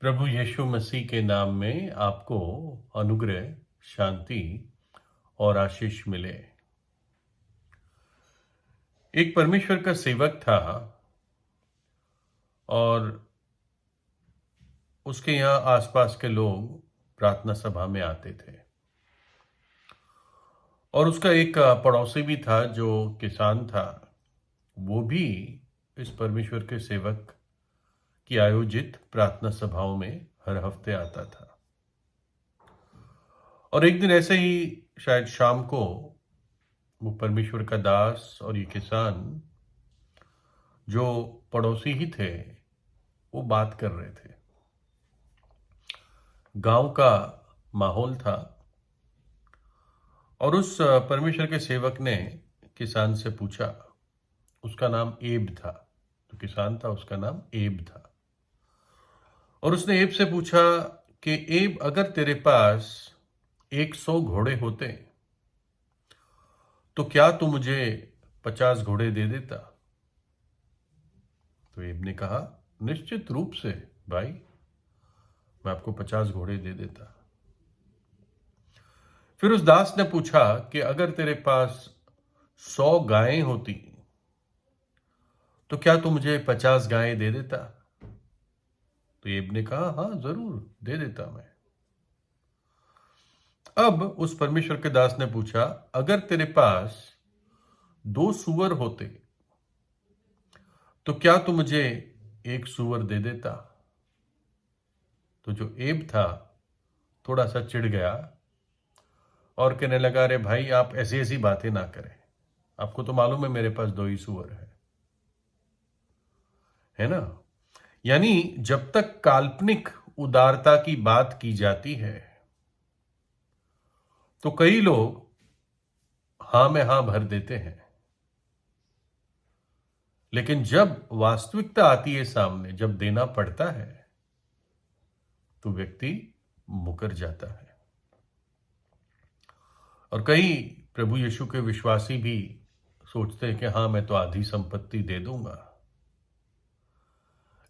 प्रभु यीशु मसीह के नाम में आपको अनुग्रह, शांति और आशीष मिले। एक परमेश्वर का सेवक था और उसके यहाँ आसपास के लोग प्रार्थना सभा में आते थे। और उसका एक पड़ोसी भी था जो किसान था। वो भी इस परमेश्वर के सेवक की आयोजित प्रार्थना सभाओं में हर हफ्ते आता था। और एक दिन ऐसे ही शायद शाम को वो परमेश्वर का दास और ये किसान जो पड़ोसी ही थे वो बात कर रहे थे। गांव का माहौल था और उस परमेश्वर के सेवक ने किसान से पूछा। उसका नाम एब था। तो किसान था, उसका नाम एब था। और उसने एब से पूछा कि एब, अगर तेरे पास 100 घोड़े होते तो क्या तू मुझे 50 घोड़े दे देता? तो एब ने कहा, निश्चित रूप से भाई, मैं आपको 50 घोड़े दे देता। फिर उस दास ने पूछा कि अगर तेरे पास 100 गायें होती तो क्या तू मुझे 50 गायें दे देता? तो एब ने कहा, हाँ जरूर दे देता मैं। अब उस परमेश्वर के दास ने पूछा, अगर तेरे पास 2 सूअर होते तो क्या तू मुझे 1 सूअर दे देता? तो जो एब था थोड़ा सा चिढ़ गया और कहने लगा, अरे भाई, आप ऐसी ऐसी बातें ना करें। आपको तो मालूम है मेरे पास 2 ही सूअर है ना। यानी जब तक काल्पनिक उदारता की बात की जाती है तो कई लोग हां में हां भर देते हैं, लेकिन जब वास्तविकता आती है सामने, जब देना पड़ता है तो व्यक्ति मुकर जाता है। और कई प्रभु यीशु के विश्वासी भी सोचते हैं कि हाँ, मैं तो आधी संपत्ति दे दूंगा।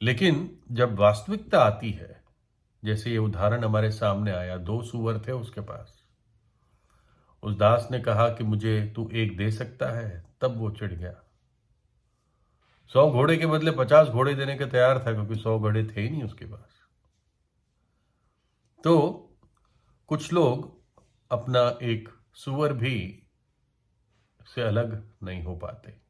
लेकिन जब वास्तविकता आती है, जैसे ये उदाहरण हमारे सामने आया, 2 सूअर थे उसके पास। उस दास ने कहा कि मुझे तू 1 दे सकता है, तब वो चिढ़ गया। 100 घोड़े के बदले 50 घोड़े देने के तैयार था, क्योंकि 100 घोड़े थे ही नहीं उसके पास। तो कुछ लोग अपना एक सूअर भी से अलग नहीं हो पाते।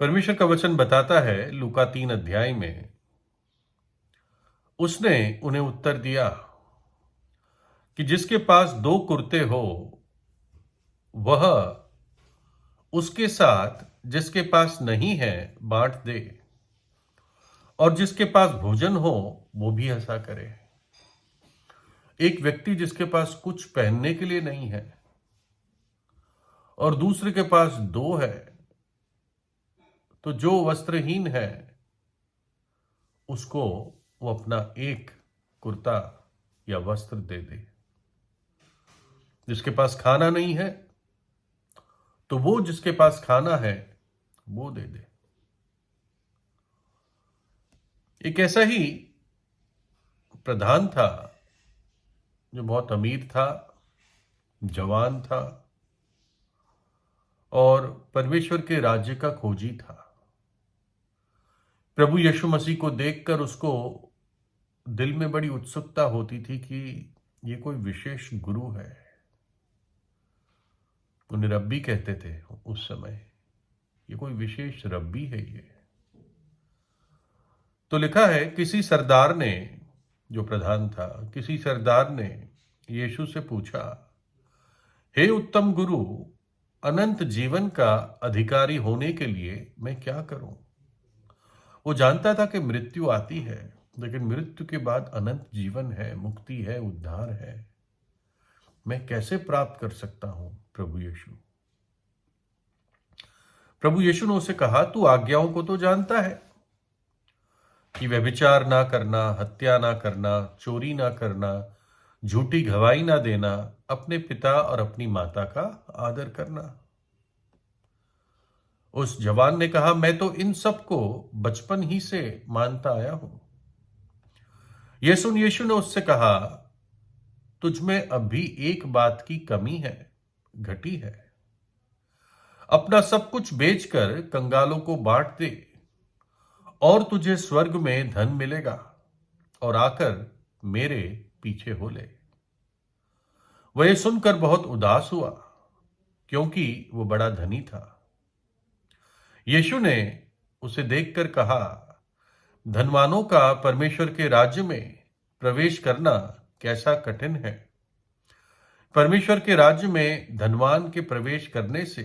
परमेश्वर का वचन बताता है लूका 3 अध्याय में, उसने उन्हें उत्तर दिया कि जिसके पास 2 कुर्ते हो वह उसके साथ जिसके पास नहीं है बांट दे, और जिसके पास भोजन हो वो भी ऐसा करे। एक व्यक्ति जिसके पास कुछ पहनने के लिए नहीं है और दूसरे के पास 2 है, तो जो वस्त्रहीन है उसको वो अपना एक कुर्ता या वस्त्र दे दे। जिसके पास खाना नहीं है तो वो जिसके पास खाना है वो दे दे। एक ऐसा ही प्रधान था जो बहुत अमीर था, जवान था और परमेश्वर के राज्य का खोजी था। प्रभु यीशु मसीह को देखकर उसको दिल में बड़ी उत्सुकता होती थी कि ये कोई विशेष गुरु है। उन्हें रब्बी कहते थे उस समय। ये कोई विशेष रब्बी है ये। तो लिखा है, किसी सरदार ने, जो प्रधान था, किसी सरदार ने यीशु से पूछा, हे उत्तम गुरु, अनंत जीवन का अधिकारी होने के लिए मैं क्या करूं? वो जानता था कि मृत्यु आती है, लेकिन मृत्यु के बाद अनंत जीवन है, मुक्ति है, उद्धार है। मैं कैसे प्राप्त कर सकता हूं प्रभु यीशु? प्रभु यीशु ने उसे कहा, तू आज्ञाओं को तो जानता है कि व्यभिचार ना करना, हत्या ना करना, चोरी ना करना, झूठी गवाही ना देना, अपने पिता और अपनी माता का आदर करना। उस जवान ने कहा, मैं तो इन सबको बचपन ही से मानता आया हूं। यह सुन यीशु ने उससे कहा, तुझ में अभी एक बात की कमी है, घटी है। अपना सब कुछ बेचकर कंगालों को बांट दे और तुझे स्वर्ग में धन मिलेगा, और आकर मेरे पीछे हो ले। वह सुनकर बहुत उदास हुआ, क्योंकि वो बड़ा धनी था। यीशु ने उसे देखकर कहा, धनवानों का परमेश्वर के राज्य में प्रवेश करना कैसा कठिन है। परमेश्वर के राज्य में धनवान के प्रवेश करने से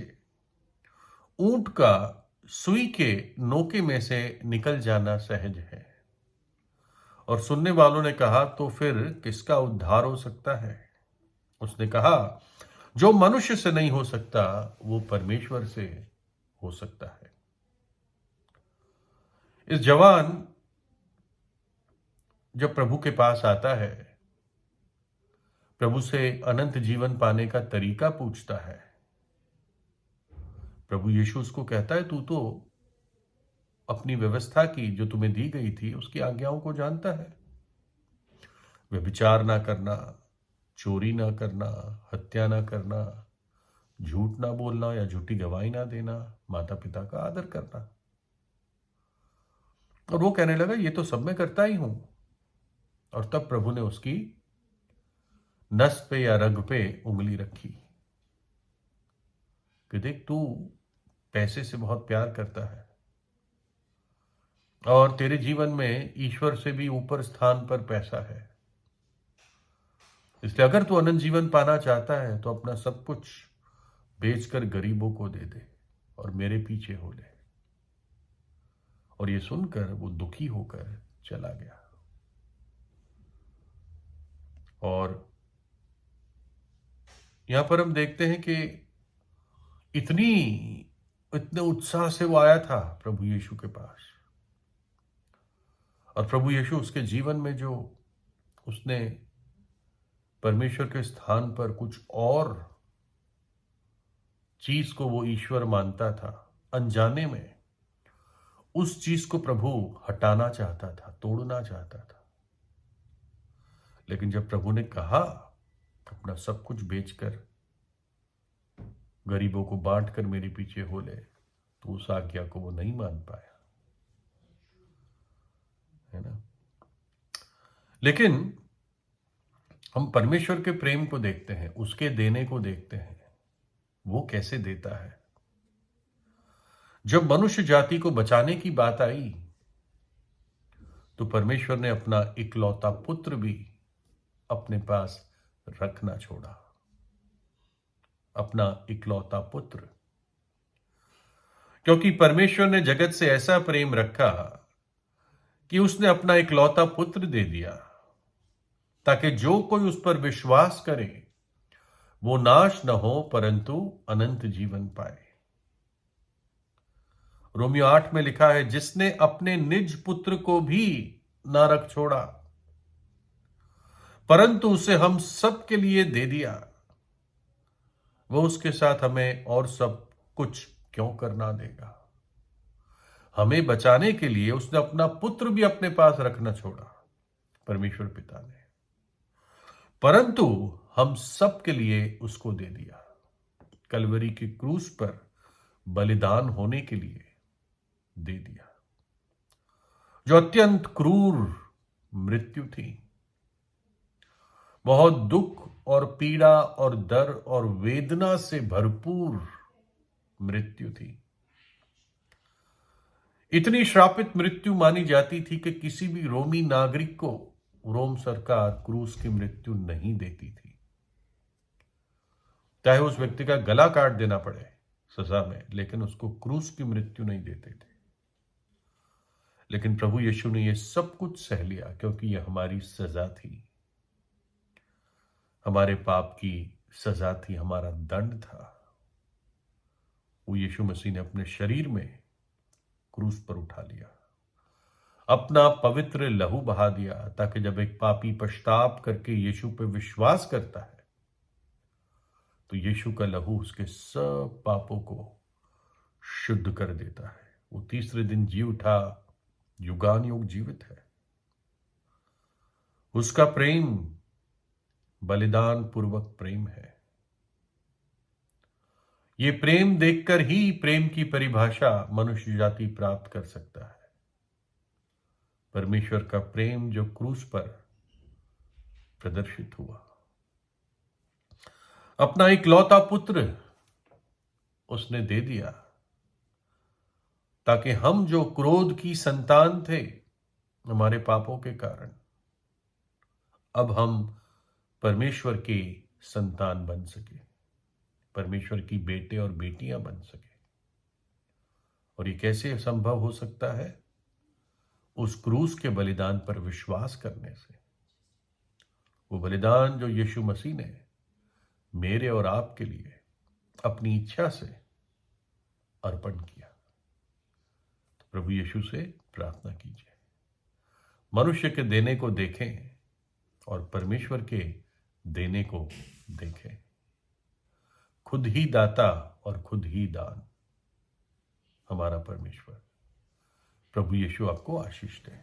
ऊंट का सुई के नोके में से निकल जाना सहज है। और सुनने वालों ने कहा, तो फिर किसका उद्धार हो सकता है। उसने कहा, जो मनुष्य से नहीं हो सकता वो परमेश्वर से हो सकता है। इस जवान जब प्रभु के पास आता है, प्रभु से अनंत जीवन पाने का तरीका पूछता है। प्रभु यीशु उसको कहता है, तू तो अपनी व्यवस्था की जो तुम्हें दी गई थी उसकी आज्ञाओं को जानता है। व्यभिचार ना करना, चोरी ना करना, हत्या ना करना, झूठ ना बोलना या झूठी गवाही ना देना, माता पिता का आदर करना। और वो कहने लगा, ये तो सब मैं करता ही हूं। और तब प्रभु ने उसकी नस पे या रग पे उंगली रखी कि देख, तू पैसे से बहुत प्यार करता है और तेरे जीवन में ईश्वर से भी ऊपर स्थान पर पैसा है। इसलिए अगर तू अनंत जीवन पाना चाहता है तो अपना सब कुछ बेचकर गरीबों को दे दे और मेरे पीछे हो ले। और ये सुनकर वो दुखी होकर चला गया। और यहां पर हम देखते हैं कि इतने उत्साह से वो आया था प्रभु यीशु के पास। और प्रभु यीशु उसके जीवन में जो उसने परमेश्वर के स्थान पर कुछ और चीज को वो ईश्वर मानता था, अनजाने में उस चीज को प्रभु हटाना चाहता था, तोड़ना चाहता था। लेकिन जब प्रभु ने कहा अपना सब कुछ बेचकर गरीबों को बांटकर मेरे पीछे हो ले, तो उस आज्ञा को वो नहीं मान पाया, है ना। लेकिन हम परमेश्वर के प्रेम को देखते हैं, उसके देने को देखते हैं, वो कैसे देता है। जब मनुष्य जाति को बचाने की बात आई तो परमेश्वर ने अपना इकलौता पुत्र भी अपने पास रखना छोड़ा। अपना इकलौता पुत्र, क्योंकि परमेश्वर ने जगत से ऐसा प्रेम रखा कि उसने अपना इकलौता पुत्र दे दिया, ताकि जो कोई उस पर विश्वास करे वो नाश न हो परंतु अनंत जीवन पाए। रोमियो 8 में लिखा है, जिसने अपने निज पुत्र को भी ना रख छोड़ा परंतु उसे हम सब के लिए दे दिया, वो उसके साथ हमें और सब कुछ क्यों करना देगा। हमें बचाने के लिए उसने अपना पुत्र भी अपने पास रखना छोड़ा, परमेश्वर पिता ने, परंतु हम सब के लिए उसको दे दिया। कलवरी की क्रूस पर बलिदान होने के लिए दे दिया, जो अत्यंत क्रूर मृत्यु थी, बहुत दुख और पीड़ा और दर्द और वेदना से भरपूर मृत्यु थी। इतनी श्रापित मृत्यु मानी जाती थी कि किसी भी रोमी नागरिक को रोम सरकार क्रूस की मृत्यु नहीं देती थी, चाहे उस व्यक्ति का गला काट देना पड़े सजा में, लेकिन उसको क्रूस की मृत्यु नहीं देते थे। लेकिन प्रभु यीशु ने यह सब कुछ सह लिया, क्योंकि यह हमारी सजा थी, हमारे पाप की सजा थी, हमारा दंड था। वो यीशु मसीह ने अपने शरीर में क्रूस पर उठा लिया, अपना पवित्र लहू बहा दिया, ताकि जब एक पापी पश्चाताप करके यीशु पर विश्वास करता है तो यीशु का लहू उसके सब पापों को शुद्ध कर देता है। वो तीसरे दिन जी उठा, युगान युग जीवित है। उसका प्रेम बलिदान पूर्वक प्रेम है। ये प्रेम देखकर ही प्रेम की परिभाषा मनुष्य जाति प्राप्त कर सकता है। परमेश्वर का प्रेम जो क्रूस पर प्रदर्शित हुआ, अपना इकलौता पुत्र उसने दे दिया, ताकि हम जो क्रोध की संतान थे हमारे पापों के कारण, अब हम परमेश्वर की संतान बन सके, परमेश्वर की बेटे और बेटियां बन सके। और ये कैसे संभव हो सकता है? उस क्रूस के बलिदान पर विश्वास करने से। वो बलिदान जो यीशु मसीह ने मेरे और आपके लिए अपनी इच्छा से अर्पण किया। तो प्रभु यीशु से प्रार्थना कीजिए, मनुष्य के देने को देखें और परमेश्वर के देने को देखें। खुद ही दाता और खुद ही दान हमारा परमेश्वर। प्रभु यीशु आपको आशीष दे।